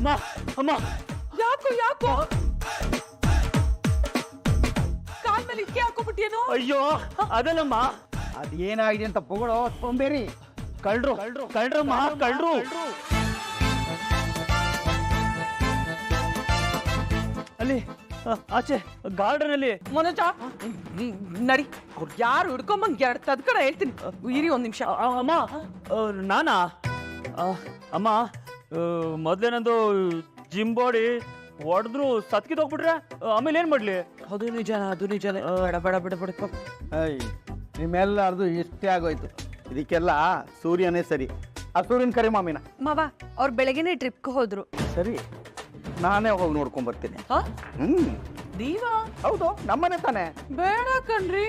ಅಮ್ಮ ಯಾಕೋ ಯಾಕೋ ಕಾಲ್ ಮೇಲೆ ಇಟ್ಕೆ ಹಾಕೋಬಿಟ್ಟಿಯೇನೋ? ಅಯ್ಯೋ ಅದಲ್ಲಮ್ಮ, ಅದೇನಾಗಿದೆ ಅಂತ ಪೊಗಳೋ ಸೋಂಬೇರಿ. ಕಳ್ರಮ್ಮ ಕಳ್ರು. ಅಲ್ಲಿ ಆಚೆ ಗಾರ್ಡನ್ ಅಲ್ಲಿ. ಮನೋಜ ನಡಿ, ಅವ್ರು ಯಾರು ಹಿಡ್ಕೊಂಬಂಗ್ ಎರಡು ತದ್ಕಡ ಹೇಳ್ತೀನಿ. ಇರಿ ಒಂದ್ ನಿಮಿಷ. ಅಮ್ಮ ನಾನಾ? ಅಮ್ಮ ಮೊದ್ಲೇನಂದು ಜಿಮ್ ಬಾಡಿ ಹೊಡೆದ್ರು ಸತ್ಕಿದೋಗ್ಬಿಟ್ರೆ ಆಮೇಲೆ ಏನ್ ಮಾಡ್ಲಿ? ಅದು ನಿಜನೇ. ಬೇಡ ಬೇಡ ಬೇಡ ಬಿಡ್ಕೊ. ನಿಮ್ಮೆಲ್ಲರದು ಇಷ್ಟೇ ಆಗೋಯ್ತು. ಇದಕ್ಕೆಲ್ಲ ಸೂರ್ಯನೇ ಸರಿ. ಆ ಸೂರ್ಯನ ಕರೆ ಮಾಮಿನ. ಮಾವ ಅವ್ರು ಬೆಳಗ್ಗೆನೆ ಟ್ರಿಪ್ಗೆ ಹೋದ್ರು. ಸರಿ, ನಾನೇ ಹೋಗಿ ನೋಡ್ಕೊಂಡ್ ಬರ್ತೀನಿ. ನೀವಾ? ಹೌದು, ನಮ್ಮನೆ ತಾನೆ. ಬೇಡ ಕಣ್ರಿ,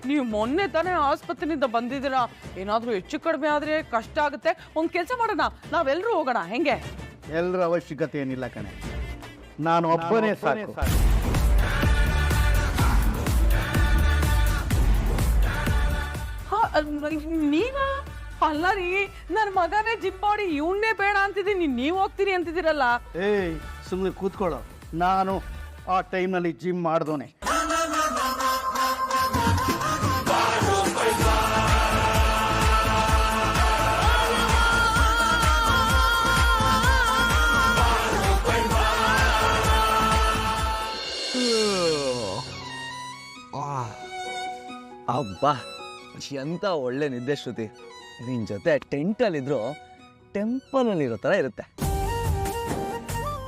ನೀವು ಮೊನ್ನೆ ತಾನೇ ಆಸ್ಪತ್ರೆಯಿಂದ ಬಂದಿದ್ದೀರಾ. ಏನಾದ್ರೂ ಹೆಚ್ಚು ಕಡಿಮೆ ಆದ್ರೆ ಕಷ್ಟ ಆಗುತ್ತೆ. ಒಂದ್ ಕೆಲಸ ಮಾಡೋಣ, ನಾವೆಲ್ಲರೂ ಹೋಗೋಣ. ಹೆಂಗೆ? ಎಲ್ಲರ ಅವಶ್ಯಕತೆ ಏನಿಲ್ಲ ಕಣೆ, ನಾನು ಒಬ್ಬನೇ ಸಾಕು. ನೀವಾ? ಅಲ್ಲ ರೀ, ನನ್ನ ಮಗನೇ ಜಿಮ್ ಬಾಡಿ, ಇವನ್ನೇ ಬೇಡ ಅಂತಿದ್ದೀನಿ, ನೀವು ಹೋಗ್ತೀರಿ ಅಂತಿದ್ದೀರಲ್ಲ. ಏಯ್ ಸುಮ್ಮನೆ ಕೂತ್ಕೊಳ್ಳೋ, ನಾನು ಆ ಟೈಮ್ನಲ್ಲಿ ಜಿಮ್ ಮಾಡ್ದೋನೆ. ಅಬ್ಬಾ, ಎಂತ ಒಳ್ಳೆ ನಿದ್ದೆ ಶ್ರುತಿ. ನಿನ್ ಜೊತೆ ಟೆಂಟಲ್ಲಿದ್ರು ಟೆಂಪಲಲ್ಲಿ ಇರೋ ಥರ ಇರುತ್ತೆ.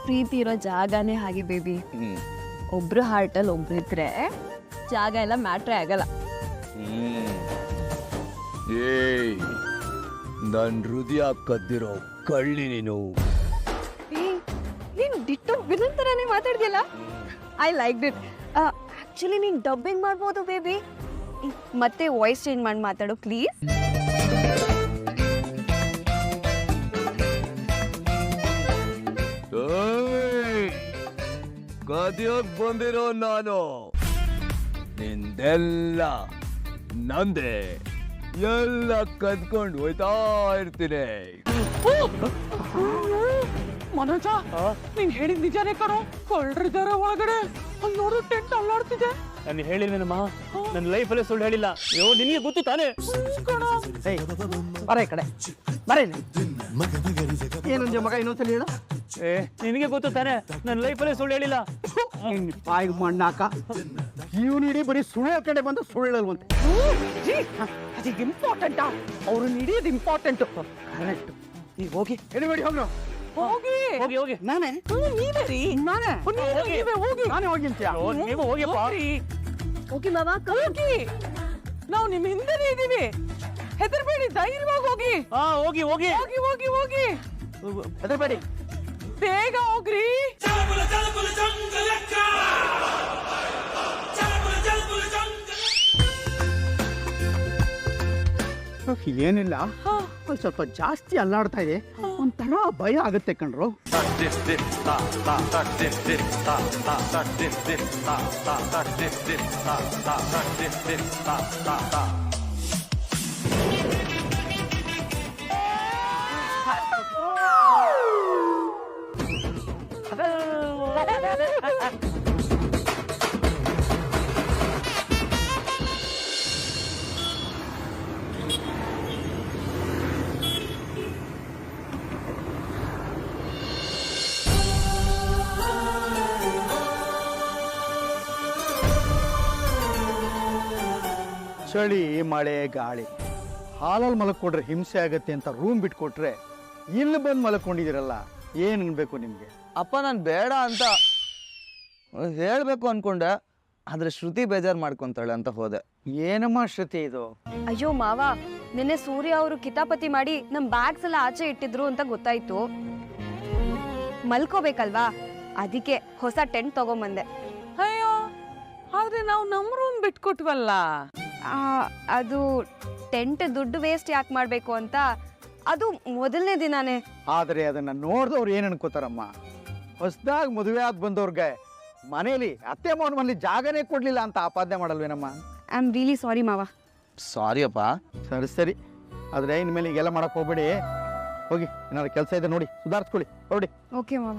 ಪ್ರೀತಿ ಇರೋ ಜಾಗನೇ ಹಾಗೆ ಬೇಬಿ. ಒಬ್ರು ಹಾರ್ಟಲ್ಲಿ ಒಬ್ರು ಇದ್ರೆ ಜಾಗ ಎಲ್ಲ ಮ್ಯಾಟ್ರೇ ಆಗಲ್ಲ. ಏಯ್, ನನ್ ಹೃದಯ ಕದ್ದಿರೋ ಕಳ್ಳಿ ನೀನು. ನೀನು ಡಿಟ್ಟೋ ವಿಲನ್ ಥರನೇ ಮಾತಾಡ್ದಿಯಲ್ಲ. I like it. ಆಕ್ಚುಲಿ ನೀನು ಡಬ್ಬಿಂಗ್ ಮಾಡ್ಬೋದು ಬೇಬಿ. ಮತ್ತೆ ವಾಯ್ಸ್ ಚೇಂಜ್ ಮಾಡಿ ಮಾತಾಡು ಪ್ಲೀಸ್. ಕದಿಯೋಕ್ ಬಂದಿರೋ ನಾನು, ನಿಂದೆಲ್ಲ ನಂದೆ, ಎಲ್ಲ ಕದ್ಕೊಂಡು ಹೋಯ್ತಾ ಇರ್ತೀನಿ. ಮನೋಜ, ನೀನ್ ಹೇಳಿದ್ ನಿಜಾನೇ ಕಣೋ. ಕಳ್ರಿದಾರ ಒಳಗಡೆ. ಅಲ್ಲಿ ನೋಡು, ಟೆಂಟ್ ಅಲ್ಲಾಡ್ತಿದೆ. ನಾನು ಹೇಳಿಲ್ವೇನಮ್ಮ, ನನ್ನ ಲೈಫಲ್ಲೇ ಸುಳ್ಳು ಹೇಳಿಲ್ಲ. ಅಯ್ಯೋ ನಿನಗೆ ಗೊತ್ತು ತಾನೇ. ಬರ ಈ ಕಡೆ ಬರ. ಏನಂದ ಮಗ, ಇನ್ನೊಂದ್ಸಲ ಹೇಳು. ಏ ನಿನಗೆ ಗೊತ್ತು ತಾನೇ, ನನ್ನ ಲೈಫಲ್ಲೇ ಸುಳ್ಳು ಹೇಳಿಲ್ಲ. ಬಾಯಿಗೆ ಮಣ್ಣಾಕ. ಇವನು ಇಡೀ ಬರೀ ಸುಳ್ಳು ಕಡೆ ಬಂದು ಸುಳ್ಳಲ್ವಂತೆ. ಅದೀಗ ಇಂಪಾರ್ಟೆಂಟಾ? ಅವ್ರನ್ನ ಹಿಡಿಯೋದು ಇಂಪಾರ್ಟೆಂಟ್. ಕರೆಕ್ಟ್. ಈಗ ಹೋಗಿ ಎನಿಬೇಡಿ ಹೋಗ್ರು. ಹೋಗಿ ಹೋಗಿ ಹೋಗಿ. ನಾನೇ ನೀವೇ ರೀ. ನಾನೇ ನೀವೇ ಹೋಗಿ. ನಾನೇ ಹೋಗಿ ಅಂತೀಯ? ನೀವು ಹೋಗಿಯಪ್ಪ. ಓಕೆ ಮಾವ, ಹೋಗಿ. ನಾವು ನಿಮ್ ಹಿಂದೆನೇ ಇದೀವಿ. ಹೆದರ್ಬೇಡಿ, ಧೈರ್ಯವಾಗಿ ಹೋಗಿ. ಹೋಗಿ ಹೋಗಿ ಹೋಗಿ ಹೋಗಿ ಹೋಗಿ. ಹೆದರ್ಬೇಡಿ, ಬೇಗ ಹೋಗ್ರಿ. ಏನಿಲ್ಲ, ಒಂದ್ ಸ್ವಲ್ಪ ಜಾಸ್ತಿ ಅಲ್ಲಾಡ್ತಾ ಇದೆ. ಒಂಥರ ಭಯ ಆಗುತ್ತೆ ಕಣ್ರು. ಚಳಿ, ಮಳೆ, ಗಾಳಿ. ಹಾಲಲ್ಲಿ ಮಲ್ಕೊಂಡ್ರೆ ಹಿಂಸೆ ಆಗತ್ತೆ ಅಂತ ರೂಮ್ ಬಿಟ್ಕೊಟ್ರೆ ಇಲ್ಲಿ ಬಂದು ಮಲ್ಕೊಂಡಿದ್ದೀರಲ್ಲ, ಏನ್ ಅನ್ಬೇಕು ನಿಮ್ಗೆ? ಅಪ್ಪ, ನಾನು ಬೇಡ ಅಂತ ಹೇಳ್ಬೇಕು ಅನ್ಕೊಂಡೆ, ಆದ್ರೆ ಶ್ರುತಿ ಬೇಜಾರು ಮಾಡ್ಕೊಂತಾಳೆ ಅಂತ ಹೋದೆ. ಏನಮ್ಮ ಶ್ರುತಿ ಇದು? ಅಯ್ಯೋ ಮಾವ, ನಿನ್ನೆ ಸೂರ್ಯ ಅವರು ಕಿತಾಪತಿ ಮಾಡಿ ನಮ್ ಬ್ಯಾಗ್ಸ್ ಎಲ್ಲ ಆಚೆ ಇಟ್ಟಿದ್ರು ಅಂತ ಗೊತ್ತಾಯ್ತು. ಮಲ್ಕೋಬೇಕಲ್ವಾ, ಅದಕ್ಕೆ ಹೊಸ ಟೆಂಟ್ ತಗೊಂಬಂದೆ. ಅಯ್ಯೋ, ಆದ್ರೆ ನಾವು ನಮ್ ರೂಮ್ ಬಿಟ್ಕೊಟ್ವಲ್ಲ. ಅದು ಟೆಂಟ್ ದುಡ್ಡು ವೇಸ್ಟ್ ಯಾಕೆ ಮಾಡ್ಬೇಕು ಅಂತ, ಅದು ಮೊದಲನೇ ದಿನಾನೇ. ಆದ್ರೆ ಅದನ್ನ ನೋಡ್ದವ್ರು ಏನ್ ಅನ್ಕೋತಾರಮ್ಮ? ಹೊಸದಾಗಿ ಮದುವೆ ಆದ್ ಬಂದವ್ರಿಗೆ ಮನೇಲಿ ಅತ್ತೆ ಮಾವನ ಮನೇಲಿ ಜಾಗನೇ ಕೊಡ್ಲಿಲ್ಲ ಅಂತ ಆಪಾದನೆ ಮಾಡಲ್ವೇನಮ್ಮ? ಐ ಆಮ್ ರಿಯಲಿ ಸಾರಿ ಮಾವ. ಸಾರಿ ಅಪ್ಪ. ಸರಿ ಸರಿ, ಆದ್ರೆ ಇನ್ಮೇಲೆ ಈಗೆಲ್ಲ ಮಾಡಕ್ ಹೋಗ್ಬೇಡಿ. ಹೋಗಿ ಏನಾದ್ರು ಕೆಲಸ ಇದೆ ನೋಡಿ ಸುಧಾರಿಸ್ಕೊಳ್ಳಿ ಹೊರಡಿ. ಓಕೆ ಮಾವ.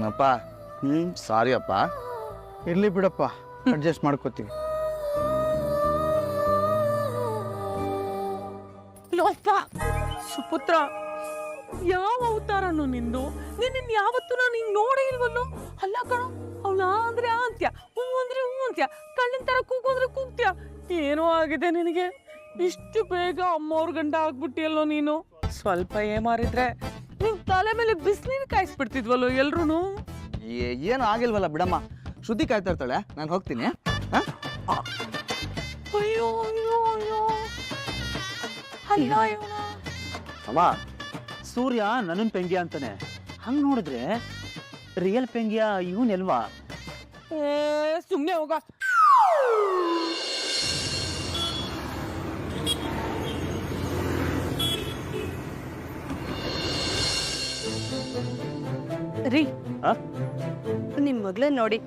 ಅಪ್ಪ ಸಾರಿ ಅಪ್ಪ. ಇರ್ಲಿ ಬಿಡಪ್ಪ, ಅಡ್ಜಸ್ಟ್ ಮಾಡ್ಕೋತೀವಿ. ಲೋಪ ಸುಪುತ್ರ, ಯಾವ ಅವತಾರನು ನಿಂದು? ನಿನ್ನ ಯಾವತ್ತೂ ನಾನು ಹಿಂಗ್ ನೋಡೇ ಇಲ್ವಲ್ಲೋ. ಅಲ್ಲ ಕಣೋ, ಅವಳ ಅಂದ್ರೆ ಅಂತ್ಯ, ಹೂ ಅಂದ್ರೆ ಹೂ ಅಂತ್ಯ, ಕಣ್ಣಿನ ತರ ಕೂಗೋದ್ರೆ ಕೂಗ್ತ್ಯ. ಏನೋ ಆಗಿದೆ ನಿನಗೆ, ಇಷ್ಟು ಬೇಗ ಅಮ್ಮವ್ರ ಗಂಡ ಆಗ್ಬಿಟ್ಟಿಯಲ್ಲೋ ನೀನು. ಸ್ವಲ್ಪ ಏಮಾರಿದ್ರೆ ನಿನ್ ತಲೆ ಮೇಲೆ ಬಿಸಿನೀರು ಕಾಯಿಸ್ಬಿಡ್ತಿದ್ವಲ್ಲೋ ಎಲ್ರು. ಏನು ಆಗಿಲ್ವಲ್ಲ ಬಿಡಮ್ಮ, ಶ್ರುತಿ ಕಾಯ್ತಾ ಇರ್ತಾಳೆ, ನಾನು ಹೋಗ್ತೀನಿ. ಅಯ್ಯೋ ಅಯ್ಯೋ ಅಯ್ಯೋ, ಅಲ್ಲ ಇವನ. ಅಮ್ಮ, ಸೂರ್ಯ ನನ್ನ ಪೆಂಗ್ಯ ಅಂತಾನೆ. ಹಂಗ್ ನೋಡಿದ್ರೆ ರಿಯಲ್ ಪೆಂಗ್ಯ ಇವನೆಲ್ವಾ? ಸುಮ್ನೆ ಹೋಗ. ರೀ, ಆ? ನಿಮ್ ಮಗಳನ್ನ ನೋಡಿ,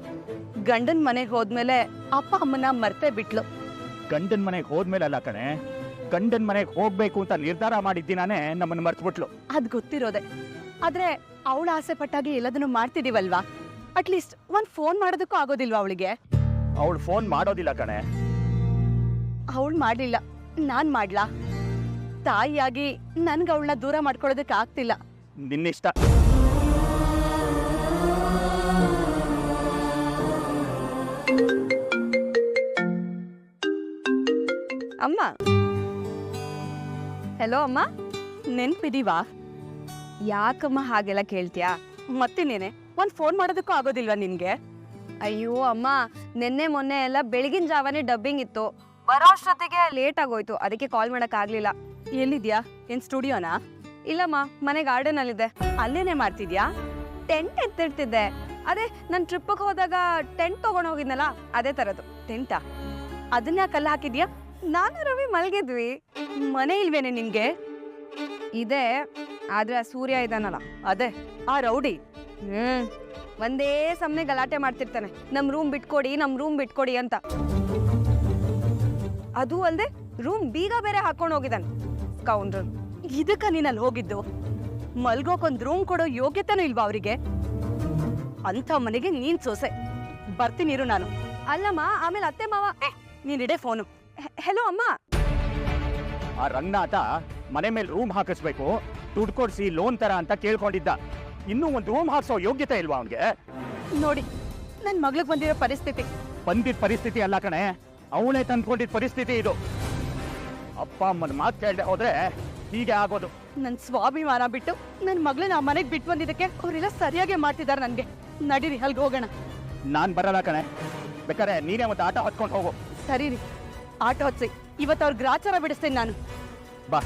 ಗಂಡನ್ ಮನೆಗೆ ಹೋದ್ಮೇಲೆ ಅಪ್ಪ ಅಮ್ಮನ ಮರ್ತೇ ಬಿಟ್ಲು. ಗಂಡನ್ ಮನೆಗೆ ಹೋದ್ಮೇಲೆ ಅಲ್ಲ ಕಣೆ, ಗಂಡನ್ ಮನೆಗೆ ಹೋಗ್ಬೇಕು ಅಂತ ನಿರ್ಧಾರ ಮಾಡಿದ್ದೀನಾನೇ ನಮ್ಮನ್ನು ಮರ್ತ್ಬಿಟ್ಲು. ಅದ್ ಗೊತ್ತಿರೋದೆ, ಆದ್ರೆ ಅವಳ ಆಸೆ ಪಟ್ಟಾಗಿ ಎಲ್ಲದನ್ನು ಮಾಡ್ತಿದೀವಲ್ವಾ? ಅಟ್ಲೀಸ್ಟ್ ಒಂದ್ ಫೋನ್ ಮಾಡೋದಕ್ಕೂ ಆಗೋದಿಲ್ವಾ ಅವಳಿಗೆ? ಅವಳು ಫೋನ್ ಮಾಡೋದಿಲ್ಲ ಕಣೆ. ಅವಳು ಮಾಡ್ಲಿಲ್ಲ, ನಾನ್ ಮಾಡ್ಲಾ? ತಾಯಿಯಾಗಿ ನನ್ಗೆ ಅವಳನ್ನ ದೂರ ಮಾಡ್ಕೊಳ್ಳೋದಕ್ಕೆ ಆಗ್ತಿಲ್ಲ. ನಿನ್ನಿಷ್ಟ. ಅಮ್ಮ, ಹೆಲೋ ಅಮ್ಮ, ನೆನ್ಪಿದೀವಾ? ಯಾಕಮ್ಮ ಹಾಗೆಲ್ಲ ಕೇಳ್ತೀಯಾ? ಮತ್ತಿನ್ನೇನೆ, ಒಂದ್ ಫೋನ್ ಮಾಡೋದಕ್ಕೂ ಆಗೋದಿಲ್ವಾ ನಿನ್ಗೆ? ಅಯ್ಯೋ ಅಮ್ಮ, ನಿನ್ನೆ ಮೊನ್ನೆ ಎಲ್ಲ ಬೆಳಗಿನ ಜಾವನೇ ಡಬ್ಬಿಂಗ್ ಇತ್ತು, ಬರೋ ಅಷ್ಟೊತ್ತಿಗೆ ಲೇಟ್ ಆಗೋಯ್ತು, ಅದಕ್ಕೆ ಕಾಲ್ ಮಾಡಕ್ ಆಗ್ಲಿಲ್ಲ. ಎಲ್ಲಿದ್ಯಾ? ಏನ್ ಸ್ಟುಡಿಯೋನಾ? ಇಲ್ಲಮ್ಮ, ಮನೆ ಗಾರ್ಡನ್ ಅಲ್ಲಿದೆ. ಅಲ್ಲೇನೆ ಮಾಡ್ತಿದ್ಯಾ? ಟೆಂಟ್ ಎತ್ತಿರ್ತಿದ್ದೆ. ಅದೇ ನನ್ ಟ್ರಿಪ್ಗೆ ಹೋದಾಗ ಟೆಂಟ್ ತಗೊಂಡ್ ಹೋಗಿದ್ನಲ್ಲ, ಅದೇ ತರದು ಟೆಂಟಾ. ಅದನ್ನ ಕಲ್ಲ ಹಾಕಿದ್ಯಾ? ನಾನು ರವಿ ಮಲ್ಗಿದ್ವಿ. ಮನೆ ಇಲ್ವೇನೆ ನಿನ್ಗೆ? ಇದೆ, ಆದ್ರೆ ಆ ಸೂರ್ಯ ಇದಾನಲ್ಲ, ಅದೇ ಆ ರೌಡಿ. ಒಂದೇ ಸಮನೆ ಗಲಾಟೆ ಮಾಡ್ತಿರ್ತಾನೆ, ನಮ್ ರೂಮ್ ಬಿಟ್ಕೊಡಿ, ನಮ್ ರೂಮ್ ಬಿಟ್ಕೊಡಿ ಅಂತ. ಅದು ಅಲ್ದೆ ರೂಮ್ ಬೀಗ ಬೇರೆ ಹಾಕೊಂಡ್ ಹೋಗಿದ್ದಾನೆ ಕೌಂಡ್ರು. ಇದಕ್ಕ ನೀನಲ್ಲಿ ಹೋಗಿದ್ದು? ಮಲ್ಗೋಕೊಂದ್ ರೂಮ್ ಕೊಡೋ ಯೋಗ್ಯತೆನೂ ಇಲ್ವಾ ಅವ್ರಿಗೆ? ಅಂತ ಮನೆಗೆ ನೀನ್ ಸೊಸೆ. ಬರ್ತೀನಿರು ನಾನು. ಅಲ್ಲಮ್ಮ, ಆಮೇಲೆ ಅತ್ತೆ ಮಾವ. ನೀನ್ ಇಡೆ ಫೋನು. ಹೆಲೋ ಅಮ್ಮ. ಆ ರಂಗನಾಥ ಮನೆ ಮೇಲೆ ರೂಮ್ ಹಾಕಿಸ್ಬೇಕು, ದುಡ್ಡು ಕೊಡ್ಸಿ ಲೋನ್ ತರ ಅಂತ ಕೇಳ್ಕೊಂಡಿದ್ದ. ಇನ್ನೂ ಒಂದು ರೂಮ್ ಹಾಕ್ಸೋ ಯೋಗ್ಯತೆ ಇಲ್ವಾ ಅವನ್ಗೆ? ನೋಡಿ, ನನ್ ಮಗ್ಳಿಗೆ ಬಂದಿರೋ ಪರಿಸ್ಥಿತಿ. ಬಂದಿದ್ದ ಪರಿಸ್ಥಿತಿ ಅಲ್ಲ ಕಣೆ, ಅವನೇ ತಂದ್ಕೊಂಡಿದ್ದ ಪರಿಸ್ಥಿತಿ ಇದು. ಅಪ್ಪ ಅಮ್ಮನ ಮಾತು ಕೇಳದೆ ಹೋದ್ರೆ ಹೀಗೆ ಆಗೋದು. ನನ್ ಸ್ವಾಭಿಮಾನ ಬಿಟ್ಟು ನನ್ ಮಗಳನ್ನ ಆ ಮನೆಗ್ ಬಿಟ್ಟು ಬಂದಿದ್ದಕ್ಕೆ ಅವರೆಲ್ಲ ಸರಿಯಾಗಿ ಮಾಡ್ತಿದಾರೆ ನನ್ಗೆ. ನಡೀರಿ, ಅಲ್ಗೆ ಹೋಗೋಣ. ನಾನ್ ಬರಲ್ಲ ಕಣೆ, ಬೇಕಾರೆ ನೀನೇ ಒಂದು ಆಟ ಹತ್ಕೊಂಡು ಹೋಗು. ಸರಿ ರೀ, ಆಟೋ ಹತ್ಸಿ. ಇವತ್ತು ಅವ್ರ ಗ್ರಾಚಾರ ಬಿಡಿಸ್ತೇನೆ ನಾನು. ಬಾ.